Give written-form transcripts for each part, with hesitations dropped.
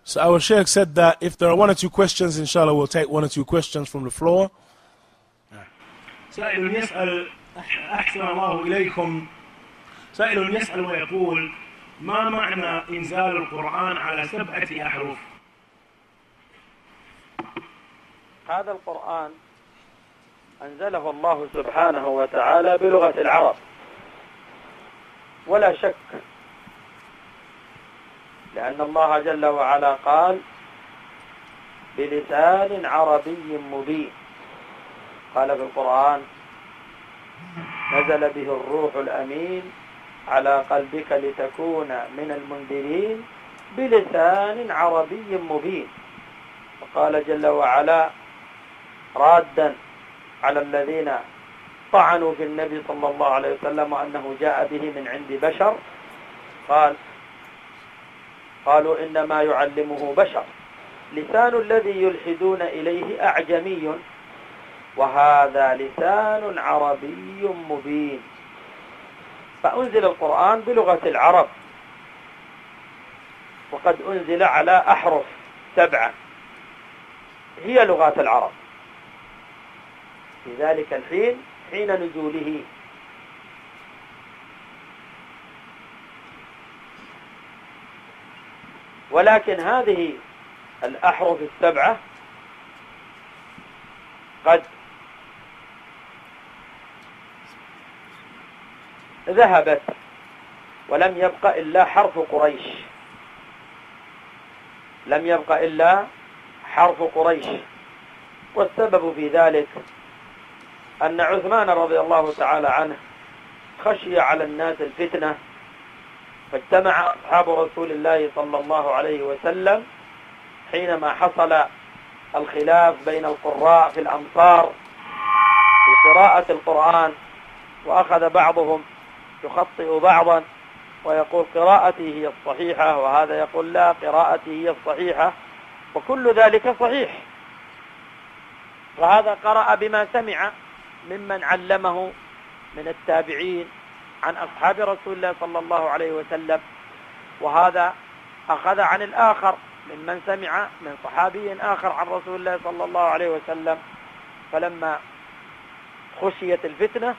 So our Shaykh said that if there are one or two questions, inshallah, we'll take one or two questions from the floor. سائل يسأل أحسن الله إليكم سائل يسأل ويقول ما معنى إنزال القرآن على 7 أحرف؟ هذا القرآن أنزله الله سبحانه وتعالى بلغة العرب، ولا شك، لأن الله جل وعلا قال بلسان عربي مبين. قال في القرآن نزل به الروح الأمين على قلبك لتكون من المنذرين بلسان عربي مبين. وقال جل وعلا رادا على الذين طعنوا في النبي صلى الله عليه وسلم وأنه جاء به من عند بشر، قالوا إنما يعلمه بشر، لسان الذي يلحدون إليه أعجمي وهذا لسان عربي مبين. فأنزل القرآن بلغة العرب، وقد أنزل على أحرف 7 هي لغات العرب في ذلك الحين حين نزوله. ولكن هذه الأحرف 7 قد ذهبت ولم يبق إلا حرف قريش، لم يبق إلا حرف قريش. والسبب في ذلك أن عثمان رضي الله تعالى عنه خشي على الناس الفتنة، فاجتمع أصحاب رسول الله صلى الله عليه وسلم حينما حصل الخلاف بين القراء في الأمصار في قراءة القرآن، وأخذ بعضهم يخطئ بعضا ويقول قراءتي هي الصحيحة، وهذا يقول لا قراءتي هي الصحيحة، وكل ذلك صحيح. وهذا قرأ بما سمع ممن علمه من التابعين عن أصحاب رسول الله صلى الله عليه وسلم، وهذا أخذ عن الآخر ممن سمع من صحابي آخر عن رسول الله صلى الله عليه وسلم. فلما خشيت الفتنة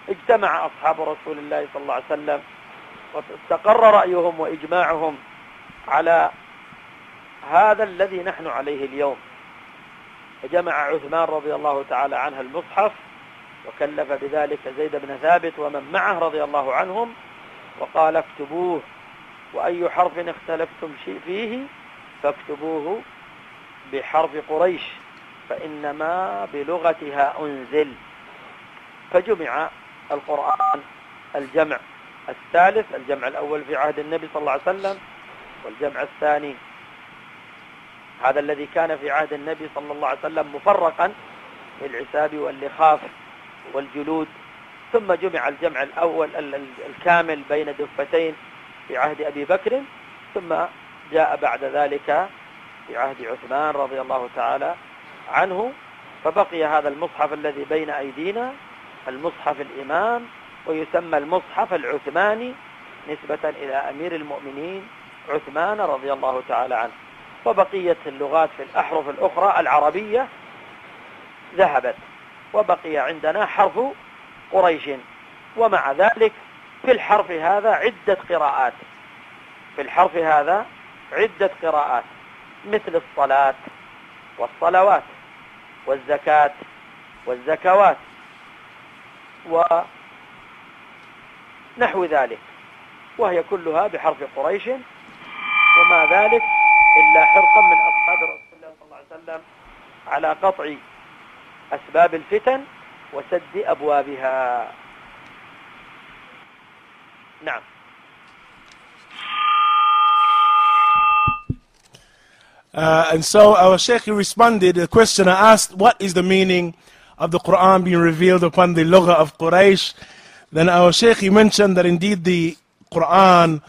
اجتمع أصحاب رسول الله صلى الله عليه وسلم واستقر رأيهم وإجماعهم على هذا الذي نحن عليه اليوم. فجمع عثمان رضي الله تعالى عنه المصحف وكلف بذلك زيد بن ثابت ومن معه رضي الله عنهم، وقال اكتبوه، وأي حرف اختلفتم فيه فاكتبوه بحرف قريش فإنما بلغتها أنزل. فجمع القرآن الجمع الثالث، الجمع الأول في عهد النبي صلى الله عليه وسلم، والجمع الثاني هذا الذي كان في عهد النبي صلى الله عليه وسلم مفرقا بالعساب واللخاف والجلود، ثم جمع الجمع الأول الكامل بين دفتين في عهد أبي بكر، ثم جاء بعد ذلك في عهد عثمان رضي الله تعالى عنه، فبقي هذا المصحف الذي بين أيدينا المصحف الإمام، ويسمى المصحف العثماني نسبة إلى أمير المؤمنين عثمان رضي الله تعالى عنه. وبقية اللغات في الأحرف الأخرى العربية ذهبت، وبقي عندنا حرف قريش. ومع ذلك في الحرف هذا عدة قراءات، في الحرف هذا عدة قراءات مثل الصلاة والصلوات والزكاة والزكوات ونحو ذلك، وهي كلها بحرف قريش. وما ذلك إلا حرصا من أصحاب رسول الله صلى الله عليه وسلم على قطع أسباب الفتن وسد أبوابها. نعم. And so our Shaykh responded, the questioner asked, what is the meaning of the Quran being revealed upon the lugha of Quraysh? Then our Shaykh mentioned that indeed the Quran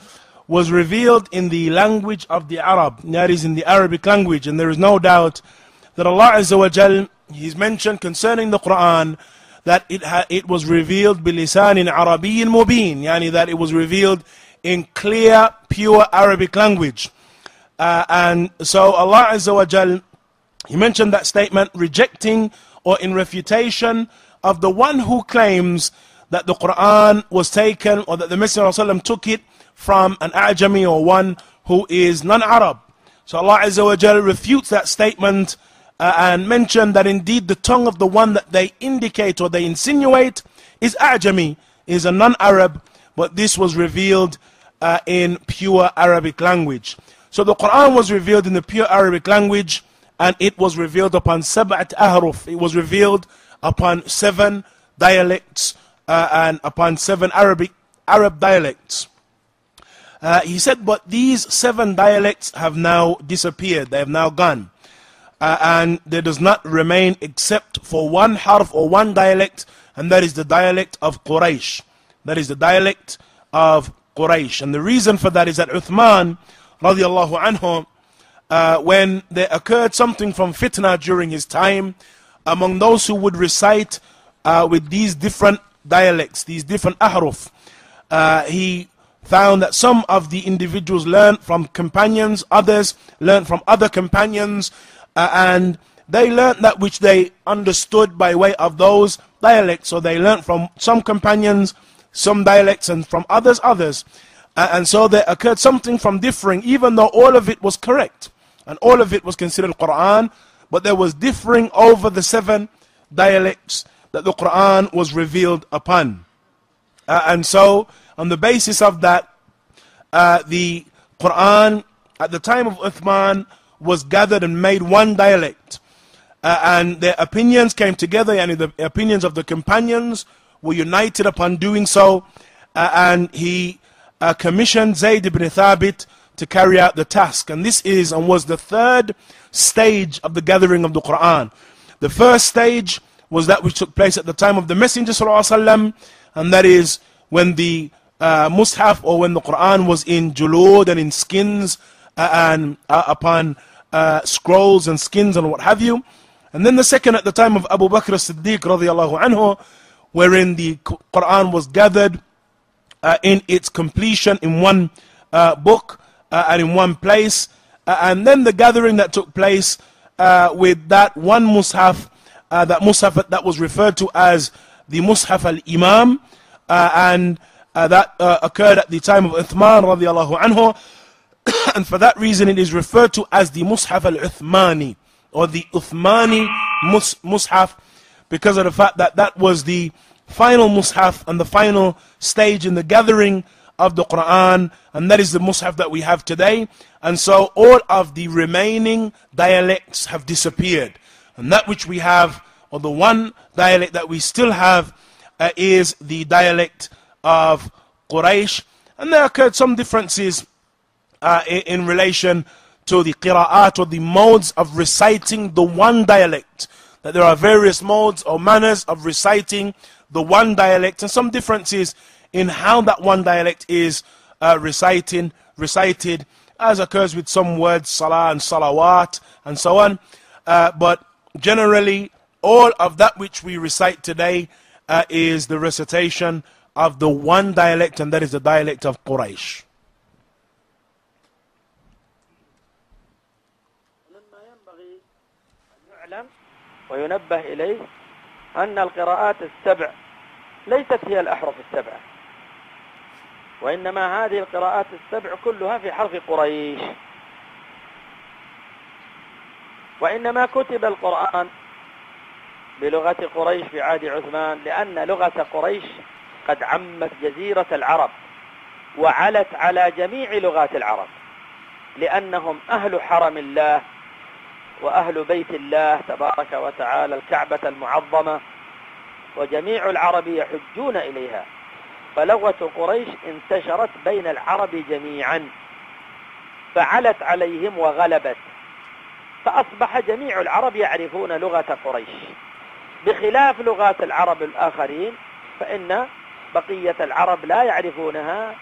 was revealed in the language of the Arab, that is in the Arabic language, and there is no doubt that Allah Azza wa Jal, He's mentioned concerning the Quran that it was revealed بِلِسَانٍ عَرَبِيٍّ مُبِينٍ, yani that it was revealed in clear, pure Arabic language. And so Allah Azza wa Jal, He mentioned that statement rejecting or in refutation of the one who claims that the Quran was taken, or that the Messenger of Allah took it from an A'jami, or one who is non-Arab. So Allah Azza wa Jal refutes that statement and mentioned that indeed the tongue of the one that they indicate or they insinuate is A'jami, is a non-Arab, but this was revealed in pure Arabic language. So the Quran was revealed in the pure Arabic language, and it was revealed upon sab'at ahruf. It was revealed upon 7 dialects and upon 7 Arab dialects. He said, but these 7 dialects have now disappeared. They have now gone. And there does not remain except for one harf or one dialect, and that is the dialect of Quraysh. That is the dialect of Quraysh. And the reason for that is that Uthman, radiallahu anhu, when there occurred something from fitna during his time, among those who would recite with these different dialects, these different ahruf, he found that some of the individuals learned from companions, others learned from other companions, and they learned that which they understood by way of those dialects. So they learned from some companions some dialects, and from others and so there occurred something from differing, even though all of it was correct and all of it was considered Quran, but there was differing over the 7 dialects that the Quran was revealed upon. And so on the basis of that, the Quran at the time of Uthman was gathered and made one dialect, and their opinions came together, and the opinions of the companions were united upon doing so, and he commissioned Zayd ibn Thabit to carry out the task. And this is and was the 3rd stage of the gathering of the Quran. The first stage was that which took place at the time of the Messenger ﷺ, and that is when the Mus'haf, or when the Quran was in julud and in skins and upon scrolls and skins and what have you. And then the second at the time of Abu Bakr as-Siddiq radiallahu anhu, wherein the Quran was gathered in its completion in one book and in one place. And then the gathering that took place with that one Mus'haf, that Mus'haf that was referred to as the Mus'haf al-Imam, and that occurred at the time of Uthman radiallahu anhu. And for that reason it is referred to as the Mus'haf al-Uthmani, or the Uthmani Mus'haf, because of the fact that that was the final Mus'haf and the final stage in the gathering of the Quran, and that is the Mus'haf that we have today. And so all of the remaining dialects have disappeared, and that which we have, or the one dialect that we still have, is the dialect of Quraysh. And there occurred some differences in relation to the qira'at, or the modes of reciting the one dialect. That there are various modes or manners of reciting the one dialect, and some differences in how that one dialect is recited, as occurs with some words, salah and salawat and so on. But generally, all of that which we recite today is the recitation of the one dialect, and that is the dialect of Quraysh. وينبه إليه أن القراءات السبع ليست هي الأحرف السبعة، وإنما هذه القراءات السبع كلها في حرف قريش، وإنما كتب القرآن بلغة قريش في عهد عثمان، لأن لغة قريش قد عمت جزيرة العرب وعلت على جميع لغات العرب، لأنهم أهل حرم الله وأهل بيت الله تبارك وتعالى، الكعبة المعظمة، وجميع العرب يحجون إليها، فلغة قريش انتشرت بين العرب جميعا فعلت عليهم وغلبت، فأصبح جميع العرب يعرفون لغة قريش، بخلاف لغات العرب الآخرين فإن بقية العرب لا يعرفونها،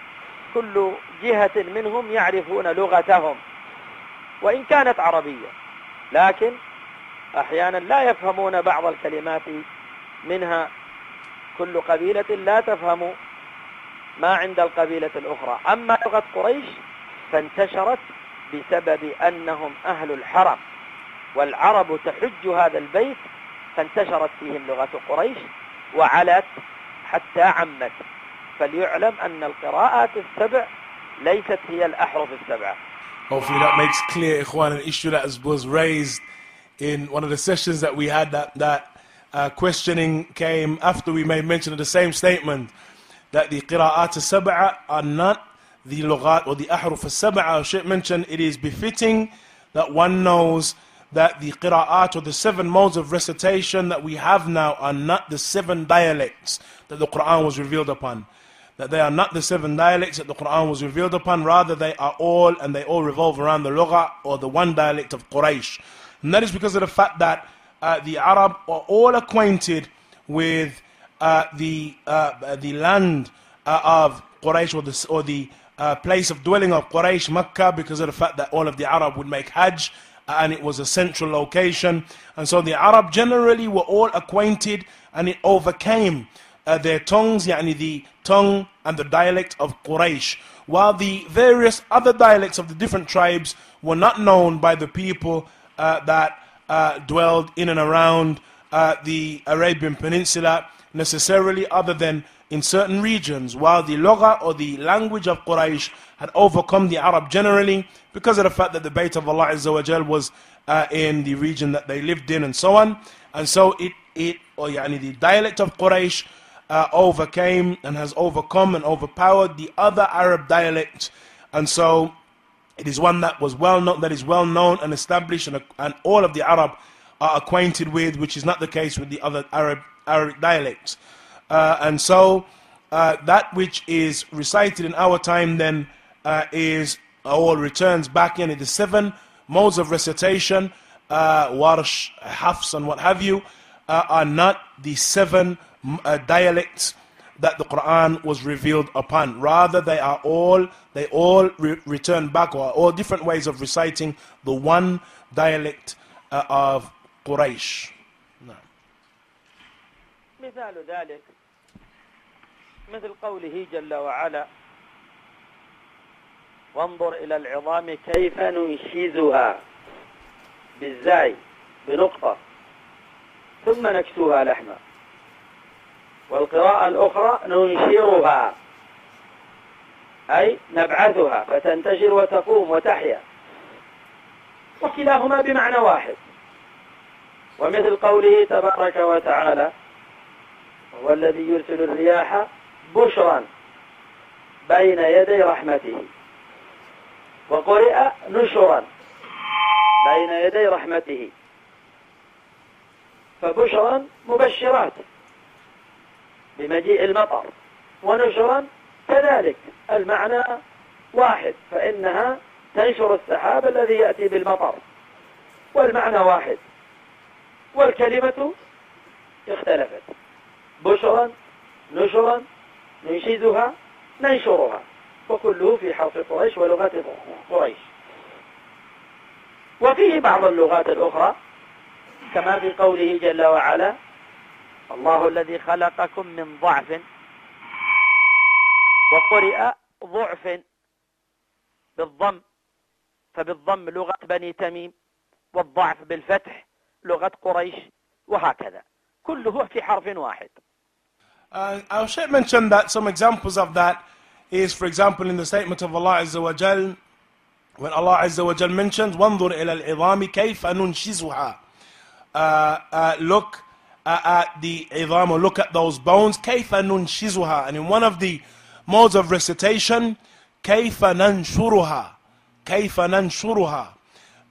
كل جهة منهم يعرفون لغتهم وإن كانت عربية، لكن أحيانا لا يفهمون بعض الكلمات منها، كل قبيلة لا تفهم ما عند القبيلة الأخرى. أما لغة قريش فانتشرت بسبب أنهم أهل الحرم والعرب تحج هذا البيت فانتشرت فيهم لغة قريش وعلت حتى عمت. فليعلم أن القراءات السبع ليست هي الأحرف السبعة. Hopefully that makes clear, Ikhwan, an issue that was raised in one of the sessions that we had, that questioning came after we made mention of the same statement, that the qira'at al-sab'a are not the lughat or the ahruf al-sab'a. Shaykh mentioned it is befitting that one knows that the qira'at or the 7 modes of recitation that we have now are not the 7 dialects that the Quran was revealed upon. That they are not the 7 dialects that the Quran was revealed upon, rather they are all, and they all revolve around the lugha or the one dialect of Quraysh. And that is because of the fact that the Arab are all acquainted with the land of Quraysh, or the place of dwelling of Quraysh, Mecca, because of the fact that all of the Arab would make Hajj, and it was a central location. And so the Arab generally were all acquainted, and it overcame their tongues, yani the tongue and the dialect of Quraysh, while the various other dialects of the different tribes were not known by the people that dwelled in and around the Arabian Peninsula necessarily, other than in certain regions, while the lugha or the language of Quraysh had overcome the Arab generally because of the fact that the Bayt of Allah Azza wa Jal was in the region that they lived in, and so on. And so the dialect of Quraysh overcame and has overcome and overpowered the other Arab dialects, and so it is one that was well known, that is well known and established, and all of the Arab are acquainted with, which is not the case with the other Arabic dialects. And so that which is recited in our time then is all returns back in the 7 modes of recitation, Warsh, Hafs, and what have you, are not the 7 dialects that the Quran was revealed upon. Rather, they all return back, or all different ways of reciting the one dialect of Quraysh. مثال ذلك مثل قوله جل وعلا: وانظر إلى العظام كيف ننشزها بالزاي بنقطة ثم نكسوها لحما. والقراءة الأخرى ننشرها أي نبعثها فتنتشر وتقوم وتحيا، وكلاهما بمعنى واحد. ومثل قوله تبارك وتعالى: هو الذي يرسل الرياح بشرا بين يدي رحمته. وقرئ نشرا بين يدي رحمته. فبشرا مبشرات بمجيء المطر، ونشرا كذلك المعنى واحد، فإنها تنشر السحاب الذي يأتي بالمطر، والمعنى واحد، والكلمة اختلفت: بشرا، نشرا، ننشزها، ننشرها، وكله في حرف قريش ولغات قريش. وفيه بعض اللغات الأخرى كما في قوله جل وعلا: الله الذي خلقكم من ضعف. وقرئ ضعف بالضم، فبالضم لغة بني تميم، والضعف بالفتح لغة قريش، وهكذا كله في حرف واحد. Our Shaykh mentioned that some examples of that is, for example, in the statement of Allah Azza wa Jal, when Allah Azza wa Jal mentions وَانظُرْ إِلَى الْعِظَامِ كَيْفَ نُنْشِزُهَا, look at the idham, or look at those bones, كَيْفَ نُنْشِزُهَا. And in one of the modes of recitation, كَيْفَ نَنْشُرُهَا, كَيْفَ نَنْشُرُهَا.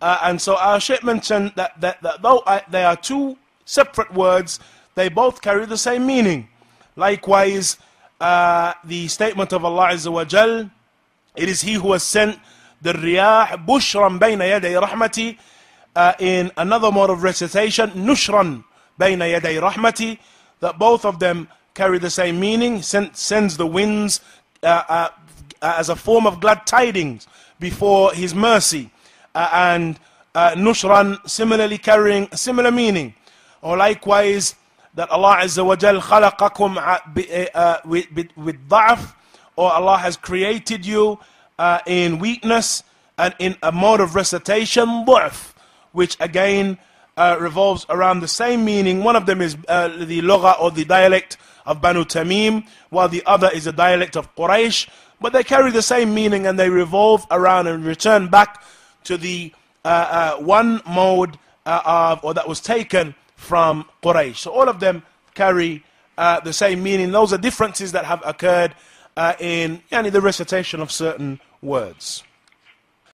And so our Shaykh mentioned that though they are 2 separate words, they both carry the same meaning. Likewise, the statement of Allah Azza wa Jal, it is He who has sent the riyah bushran bayna yaday rahmati. In another mode of recitation, nushran bayna yaday rahmati, that both of them carry the same meaning. Sends the winds as a form of glad tidings before His mercy, and nushran similarly carrying a similar meaning. Or likewise, that Allah Azza wa Jal khalaqakum with da'af, or Allah has created you in weakness, and in a mode of recitation, ضعف, which again revolves around the same meaning. One of them is the lugha or the dialect of Banu Tamim, while the other is a dialect of Quraysh, but they carry the same meaning and they revolve around and return back to the one mode or that was taken from Quraysh. So all of them carry the same meaning. Those are differences that have occurred in the recitation of certain words.